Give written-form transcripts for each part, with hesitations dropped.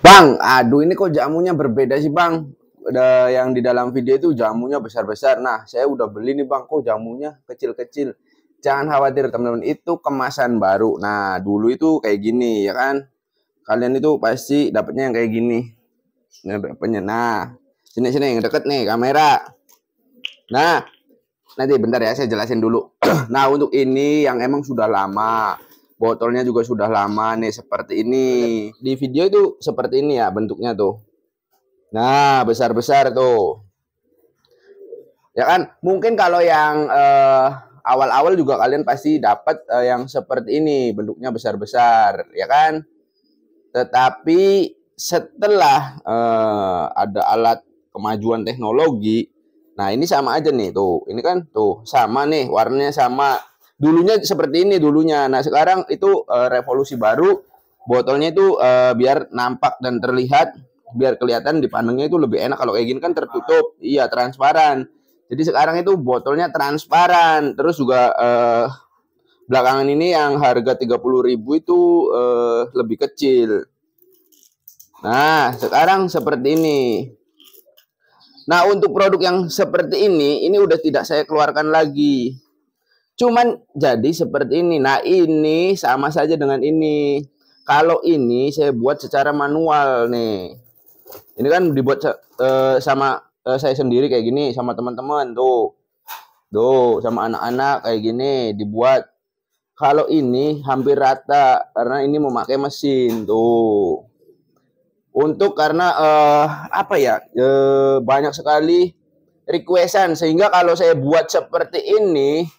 Bang, aduh ini kok jamunya berbeda sih Bang. Ada yang di dalam video itu jamunya besar-besar. Nah, saya udah beli nih Bang, kok jamunya kecil-kecil. Jangan khawatir teman-teman, itu kemasan baru. Nah, dulu itu kayak gini ya kan. Kalian itu pasti dapatnya yang kayak gini. Nah, sini-sini yang deket nih kamera. Nah, nanti bentar ya saya jelasin dulu. Nah, untuk ini yang emang sudah lama. Botolnya juga sudah lama nih seperti ini. Di video itu seperti ini ya bentuknya tuh. Nah, besar-besar tuh. Ya kan? Mungkin kalau yang awal-awal juga kalian pasti dapat yang seperti ini, bentuknya besar-besar, ya kan? Tetapi setelah ada alat kemajuan teknologi, nah ini sama aja nih tuh. Ini kan tuh sama nih, warnanya sama. Dulunya seperti ini dulunya. Nah, sekarang itu revolusi baru. Botolnya itu biar nampak dan terlihat, biar kelihatan dipandangnya itu lebih enak. Kalau kayak gini kan tertutup, iya transparan. Jadi sekarang itu botolnya transparan. Terus juga belakangan ini yang harga 30.000 itu lebih kecil. Nah, sekarang seperti ini. Nah, untuk produk yang seperti ini udah tidak saya keluarkan lagi. Cuman jadi seperti ini. Nah, ini sama saja dengan ini. Kalau ini saya buat secara manual nih. Ini kan dibuat sama saya sendiri kayak gini, sama teman-teman tuh. Tuh, sama anak-anak kayak gini dibuat. Kalau ini hampir rata karena ini memakai mesin tuh. Untuk karena apa ya? Banyak sekali requestan sehingga kalau saya buat seperti ini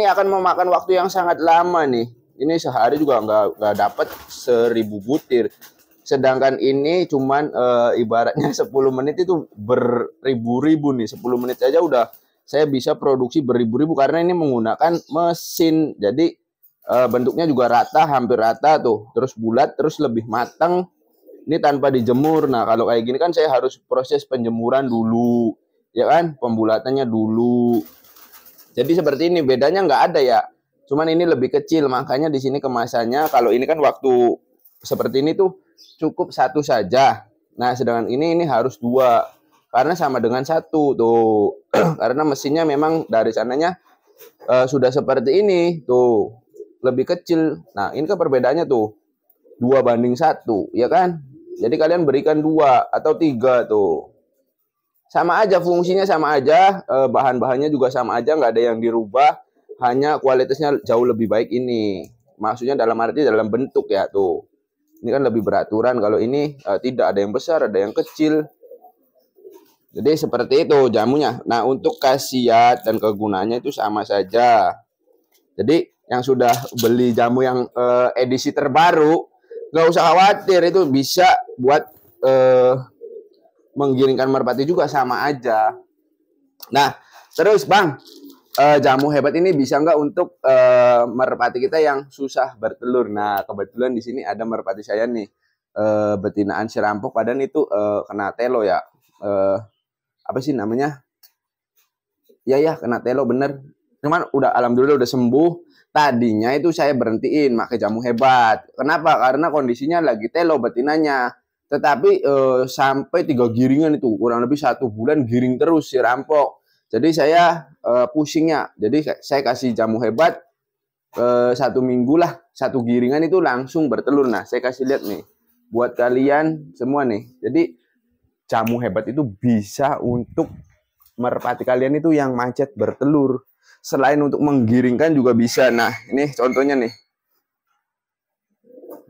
akan memakan waktu yang sangat lama nih. Ini sehari juga nggak dapat 1.000 butir. Sedangkan ini cuman ibaratnya 10 menit itu beribu-ribu nih. 10 menit aja udah saya bisa produksi beribu-ribu karena ini menggunakan mesin. Jadi bentuknya juga rata, hampir rata tuh. Terus bulat, terus lebih matang. Ini tanpa dijemur. Nah, kalau kayak gini kan saya harus proses penjemuran dulu. Ya kan? Pembulatannya dulu. Jadi seperti ini, bedanya nggak ada ya. Cuman ini lebih kecil, makanya di sini kemasannya. Kalau ini kan waktu seperti ini tuh cukup satu saja. Nah, sedangkan ini harus dua. Karena sama dengan satu tuh. Karena mesinnya memang dari sananya sudah seperti ini tuh. Lebih kecil. Nah, ini kan perbedaannya tuh. 2:1, ya kan? Jadi kalian berikan 2 atau 3 tuh. Sama aja fungsinya, sama aja, bahan-bahannya juga sama aja, nggak ada yang dirubah, hanya kualitasnya jauh lebih baik ini. Maksudnya dalam arti dalam bentuk ya tuh. Ini kan lebih beraturan, kalau ini tidak, ada yang besar, ada yang kecil. Jadi seperti itu jamunya. Nah, untuk khasiat dan kegunaannya itu sama saja. Jadi yang sudah beli jamu yang edisi terbaru, nggak usah khawatir, itu bisa buat menggiringkan merpati juga sama aja. Nah, terus Bang, jamu hebat ini bisa nggak untuk merpati kita yang susah bertelur? Nah, kebetulan di sini ada merpati saya nih, betinaan si rampok, padahal itu kena telo ya. Apa sih namanya? Ya, kena telo bener. Cuman udah alhamdulillah udah sembuh. Tadinya itu saya berhentiin pakai jamu hebat. Kenapa? Karena kondisinya lagi telo betinanya. Tetapi sampai 3 giringan itu, kurang lebih 1 bulan giring terus si rampok. Jadi saya pusingnya. Jadi saya kasih jamu hebat 1 minggu lah, 1 giringan itu langsung bertelur. Nah, saya kasih lihat nih buat kalian semua nih. Jadi jamu hebat itu bisa untuk merpati kalian itu yang macet bertelur. Selain untuk menggiringkan juga bisa. Nah, ini contohnya nih.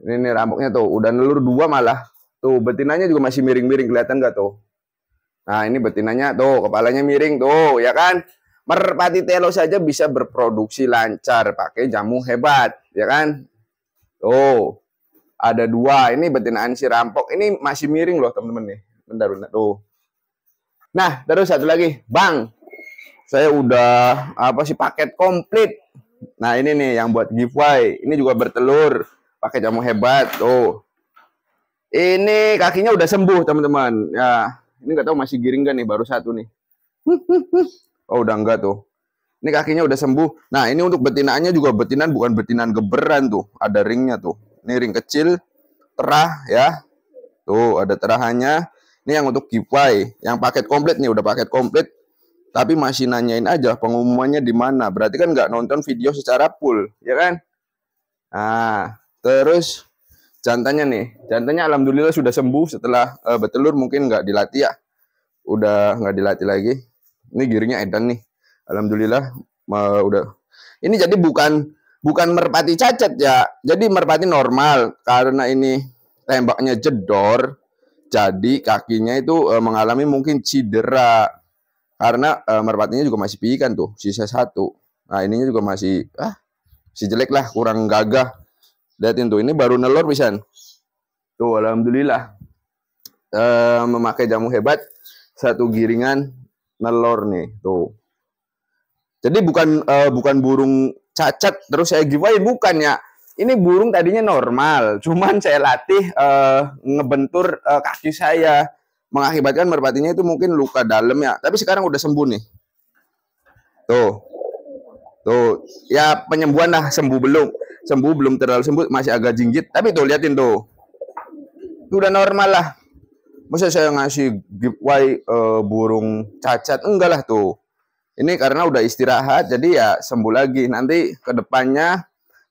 Ini rampoknya tuh, udah nelur 2 malah. Tuh, betinanya juga masih miring-miring, kelihatan nggak tuh? Nah, ini betinanya tuh, kepalanya miring tuh, ya kan? Merpati telo saja bisa berproduksi lancar pakai jamu hebat, ya kan? Tuh, ada 2. Ini betinaan si rampok. Ini masih miring loh, teman-teman nih. Bentar, tuh. Nah, terus satu lagi, Bang. Saya udah paket komplit. Nah, ini nih yang buat giveaway. Ini juga bertelur pakai jamu hebat tuh. Ini kakinya udah sembuh, teman-teman. Ya, ini nggak tahu masih giring gak nih, baru 1 nih. Oh, udah enggak tuh. Ini kakinya udah sembuh. Nah, ini untuk betinaannya juga betinan, bukan betinan geberan tuh. Ada ringnya tuh. Ini ring kecil, terah ya. Tuh, ada terahannya. Ini yang untuk giveaway, yang paket komplit nih, udah paket komplit. Tapi masih nanyain aja pengumumannya di mana. Berarti kan nggak nonton video secara full, ya kan? Nah, terus jantannya nih. Jantannya alhamdulillah sudah sembuh setelah bertelur, mungkin nggak dilatih ya. Udah nggak dilatih lagi. Ini giringnya edan nih. Alhamdulillah udah. Ini jadi bukan merpati cacat ya. Jadi merpati normal karena ini tembaknya jedor. Jadi kakinya itu mengalami mungkin cedera. Karena merpatinya juga masih piikan tuh, sisa satu. Nah, ininya juga masih si jelek lah, kurang gagah. Lihatin tuh, ini baru nelor pisan. Tuh, alhamdulillah. Memakai jamu hebat, satu giringan nelor nih, tuh. Jadi bukan burung cacat terus saya giveaway, bukan ya. Ini burung tadinya normal, cuman saya latih ngebentur kaki saya, mengakibatkan merpatinya itu mungkin luka dalam ya. Tapi sekarang udah sembuh nih. Tuh, ya penyembuhan lah, sembuh belum terlalu sembuh, masih agak jinggit. Tapi tuh liatin tuh, udah normal lah. Masa saya ngasih giveaway burung cacat? Enggak lah tuh. Ini karena udah istirahat, jadi ya sembuh lagi. Nanti ke depannya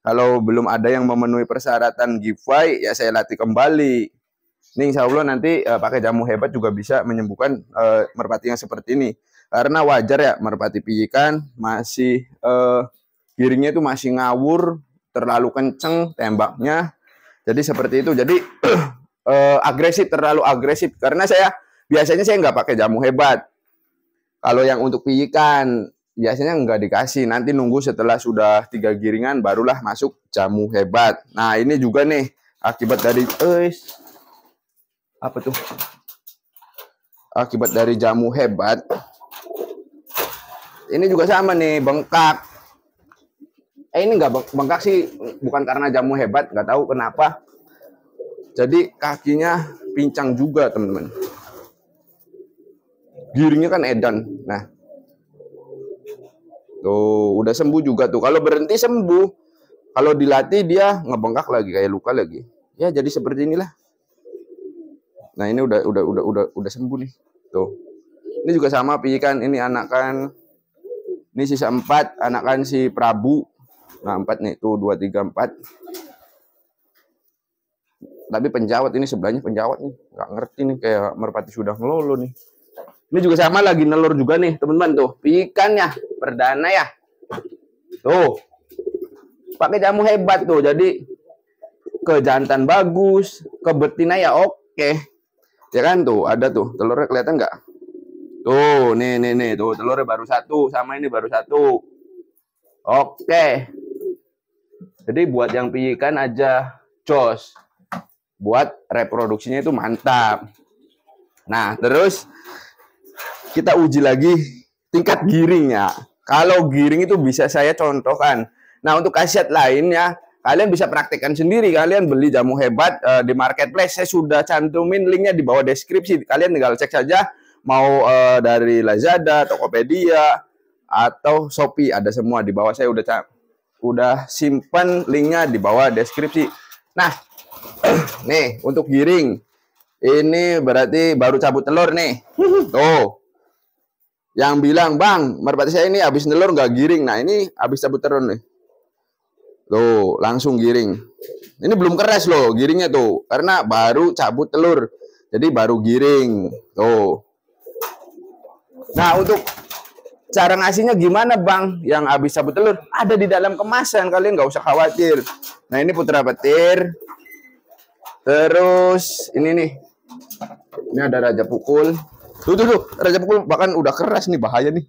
kalau belum ada yang memenuhi persyaratan giveaway, ya saya latih kembali. Ini insya Allah nanti pakai jamu hebat juga bisa menyembuhkan merpati yang seperti ini. Karena wajar ya, merpati piikan masih giringnya itu masih ngawur, terlalu kenceng tembaknya. Jadi seperti itu. Jadi agresif, terlalu agresif. Karena biasanya saya nggak pakai jamu hebat. Kalau yang untuk piikan biasanya nggak dikasih, nanti nunggu setelah sudah 3 giringan barulah masuk jamu hebat. Nah, ini juga nih akibat dari apa tuh? Akibat dari jamu hebat. Ini juga sama nih, bengkak. Ini nggak bengkak sih, bukan karena jamu hebat, nggak tahu kenapa. Jadi kakinya pincang juga, teman-teman. Giringnya kan edan. Nah, tuh udah sembuh juga tuh. Kalau berhenti sembuh, kalau dilatih dia ngebengkak lagi, kayak luka lagi. Ya jadi seperti inilah. Nah, ini udah sembuh nih. Tuh. Ini juga sama piikan, ini anakan. Ini sisa 4, anakan si Prabu. Nah, 4 nih, tuh 2 3 4. Tapi penjawat ini sebelahnya penjawat nih. Nggak ngerti nih, kayak merpati sudah ngelolo nih. Ini juga sama, lagi nelur juga nih, teman-teman tuh. Piikannya perdana ya. Tuh. Pakai jamu hebat tuh. Jadi ke jantan bagus, ke betina ya oke. Ya kan tuh, ada tuh. Telurnya kelihatan nggak? Tuh, nih tuh telurnya baru 1, sama ini baru 1. Oke. Jadi buat yang piikan aja jos. Buat reproduksinya itu mantap. Nah, terus kita uji lagi tingkat giringnya. Kalau giring itu bisa saya contohkan. Nah, untuk khasiat lainnya, kalian bisa praktekkan sendiri. Kalian beli jamu hebat di marketplace. Saya sudah cantumin linknya di bawah deskripsi. Kalian tinggal cek saja. Mau dari Lazada, Tokopedia, atau Shopee. Ada semua di bawah. Saya udah simpan linknya di bawah deskripsi. Nah, nih untuk giring. Ini berarti baru cabut telur nih. Tuh. Yang bilang, bang, merpati saya ini habis nelur nggak giring. Nah, ini habis cabut telur nih. Tuh, langsung giring. Ini belum keras loh giringnya tuh. Karena baru cabut telur. Jadi baru giring. Tuh. Nah, untuk cara ngasihnya gimana, bang? Yang habis cabut telur? Ada di dalam kemasan. Kalian nggak usah khawatir. Nah, ini putra petir. Terus, ini nih. Ini ada raja pukul. Tuh, raja pukul bahkan udah keras nih, bahaya nih.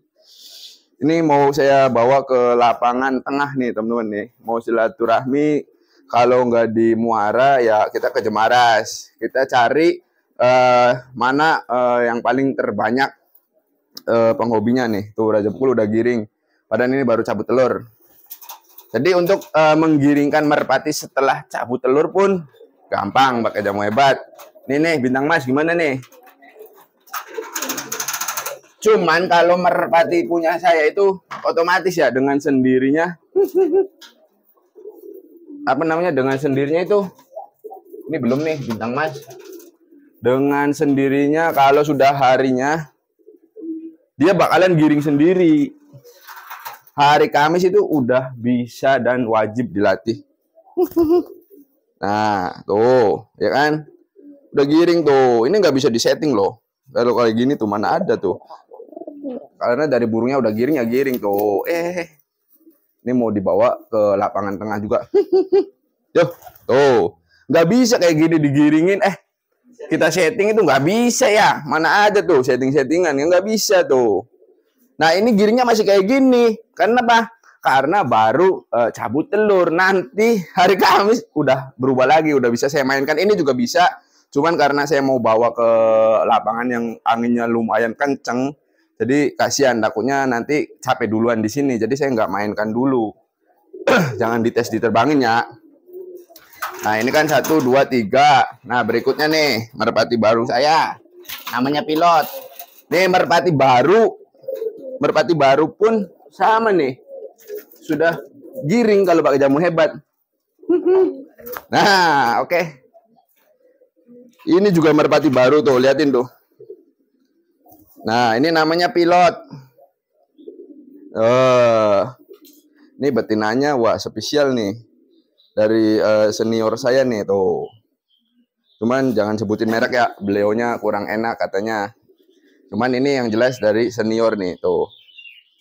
Ini mau saya bawa ke lapangan tengah nih, teman-teman nih. Mau silaturahmi, kalau nggak di Muara, ya kita ke Jemaras. Kita cari mana yang paling terbanyak penghobinya nih. Tuh, raja pukul udah giring. Padahal ini baru cabut telur. Jadi untuk menggiringkan merpati setelah cabut telur pun gampang pakai jamu hebat. Nih, bintang mas gimana nih? Cuman kalau merpati punya saya itu otomatis ya dengan sendirinya. Apa namanya, dengan sendirinya itu. Ini belum nih bintang mas. Dengan sendirinya kalau sudah harinya dia bakalan giring sendiri. Hari Kamis itu udah bisa dan wajib dilatih. Nah, tuh, ya kan? Udah giring tuh. Ini nggak bisa disetting loh. Kalau kayak gini tuh mana ada tuh. Karena dari burungnya udah giring ya giring tuh. Ini mau dibawa ke lapangan tengah juga. Yo, tuh. Nggak bisa kayak gini digiringin. Kita setting itu nggak bisa ya. Mana ada tuh setting-settingan. Ya nggak bisa tuh. Nah, ini giringnya masih kayak gini. Karena apa? Karena baru cabut telur. Nanti hari Kamis udah berubah lagi. Udah bisa saya mainkan. Ini juga bisa. Cuman karena saya mau bawa ke lapangan yang anginnya lumayan kenceng. Jadi kasihan, takutnya nanti capek duluan di sini. Jadi saya nggak mainkan dulu. Jangan dites diterbangin ya. Nah ini kan 1, 2, 3. Nah berikutnya nih merpati baru saya. Namanya Pilot. Nih merpati baru. Merpati baru pun sama nih. Sudah giring kalau pakai jamu hebat. Nah oke. Ini juga merpati baru tuh. Liatin tuh. Nah, ini namanya Pilot. Ini betinanya, wah spesial nih. Dari senior saya nih, tuh. Cuman jangan sebutin merek ya, beliaunya kurang enak katanya. Cuman ini yang jelas dari senior nih, tuh.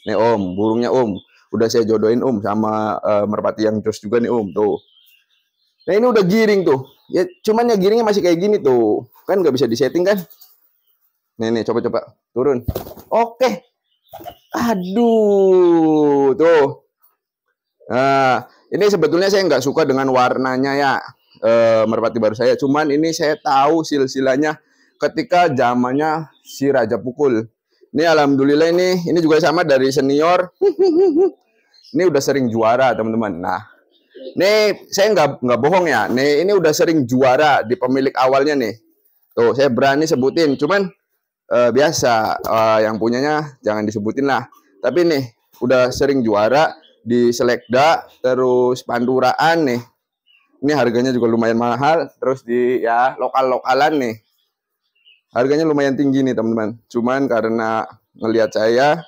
Nih Om, burungnya Om. Udah saya jodohin Om sama merpati yang jos juga nih Om, tuh. Nah ini udah giring tuh. Ya, cuman ya giringnya masih kayak gini tuh. Kan nggak bisa disetting kan? Nih, coba turun. Oke. Aduh, tuh. Nah, ini sebetulnya saya nggak suka dengan warnanya ya, merpati baru saya. Cuman ini saya tahu silsilanya ketika zamannya si Raja Pukul. Ini alhamdulillah ini juga sama dari senior. Ini udah sering juara teman-teman. Nah, nih saya nggak bohong ya. Nih ini udah sering juara di pemilik awalnya nih. Tuh, saya berani sebutin. Cuman biasa yang punyanya jangan disebutin lah. Tapi nih udah sering juara di Selekda, terus Panduraan nih. Ini harganya juga lumayan mahal. Terus di ya lokal-lokalan nih. Harganya lumayan tinggi nih teman-teman. Cuman karena ngelihat saya,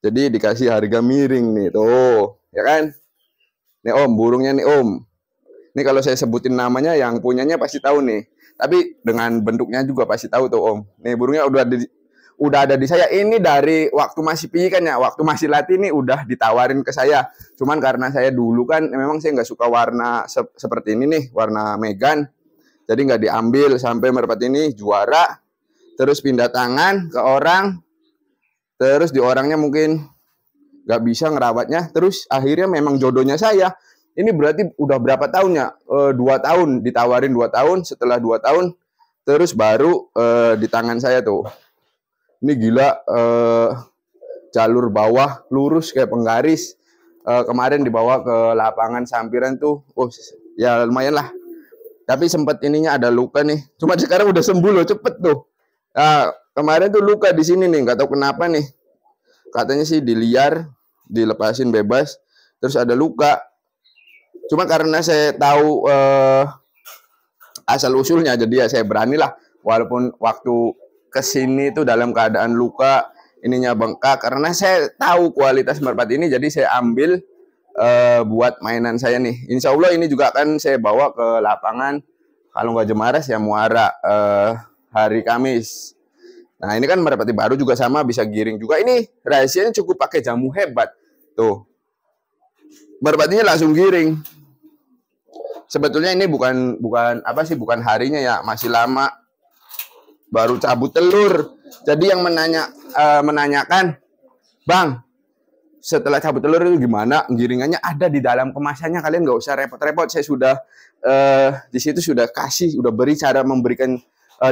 jadi dikasih harga miring nih. Tuh, ya kan? Nih Om, burungnya nih Om. Ini kalau saya sebutin namanya yang punyanya pasti tahu nih. Tapi dengan bentuknya juga pasti tahu tuh Om. Nih burungnya udah ada di saya. Ini dari waktu masih piyi kan ya. Waktu masih latih nih udah ditawarin ke saya. Cuman karena saya dulu kan memang saya nggak suka warna seperti ini nih. Warna Megan. Jadi nggak diambil sampai merpati ini juara. Terus pindah tangan ke orang. Terus di orangnya mungkin nggak bisa ngerawatnya. Terus akhirnya memang jodohnya saya. Ini berarti udah berapa tahunnya? 2 tahun, ditawarin 2 tahun, setelah 2 tahun, terus baru di tangan saya tuh. Ini gila, jalur bawah, lurus kayak penggaris. Kemarin dibawa ke lapangan sampiran tuh, ya lumayan lah. Tapi sempat ininya ada luka nih. Cuma sekarang udah sembuh loh, cepet tuh. Nah, kemarin tuh luka di sini nih, nggak tahu kenapa nih. Katanya sih diliar, dilepasin bebas, terus ada luka. Cuma karena saya tahu asal usulnya, jadi ya saya beranilah. Walaupun waktu kesini tuh dalam keadaan luka, ininya bengkak. Karena saya tahu kualitas merpati ini, jadi saya ambil buat mainan saya nih. Insya Allah ini juga akan saya bawa ke lapangan. Kalau nggak Jemaras ya Muara hari Kamis. Nah ini kan merpati baru juga sama, bisa giring juga. Ini rahasianya cukup pakai jamu hebat. Tuh. Merpatinya langsung giring. Sebetulnya ini bukan harinya ya, masih lama. Baru cabut telur. Jadi yang menanyakan, Bang, setelah cabut telur itu gimana? Giringannya ada di dalam kemasannya, kalian nggak usah repot-repot. Saya sudah di situ sudah beri cara memberikan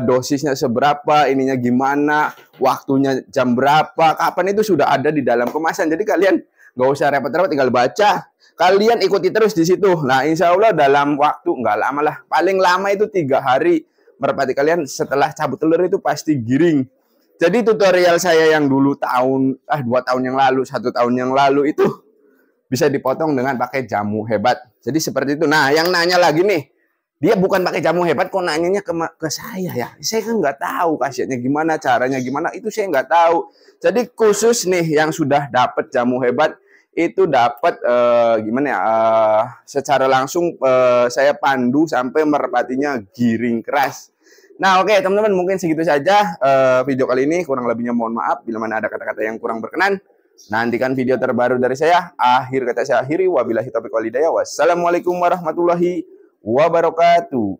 dosisnya seberapa, ininya gimana, waktunya jam berapa, kapan itu sudah ada di dalam kemasan. Jadi kalian nggak usah repot-repot, tinggal baca. Kalian ikuti terus di situ. Nah, insya Allah dalam waktu nggak lama lah. Paling lama itu 3 hari. Merpati kalian setelah cabut telur itu pasti giring. Jadi tutorial saya yang dulu 2 tahun yang lalu, 1 tahun yang lalu itu bisa dipotong dengan pakai jamu hebat. Jadi seperti itu. Nah, yang nanya lagi nih, Dia bukan pakai jamu hebat kok nanyanya ke saya ya. Saya kan nggak tahu khasiatnya gimana, caranya gimana, itu saya nggak tahu. Jadi khusus nih yang sudah dapat jamu hebat itu dapat gimana ya? Secara langsung saya pandu sampai merpatinya giring keras. Nah, oke teman-teman, mungkin segitu saja video kali ini. Kurang lebihnya mohon maaf bila mana ada kata-kata yang kurang berkenan. Nantikan video terbaru dari saya. Akhir kata saya akhiri. Wabillahi taufiq wal hidayah. Wassalamualaikum warahmatullahi wabarakatuh.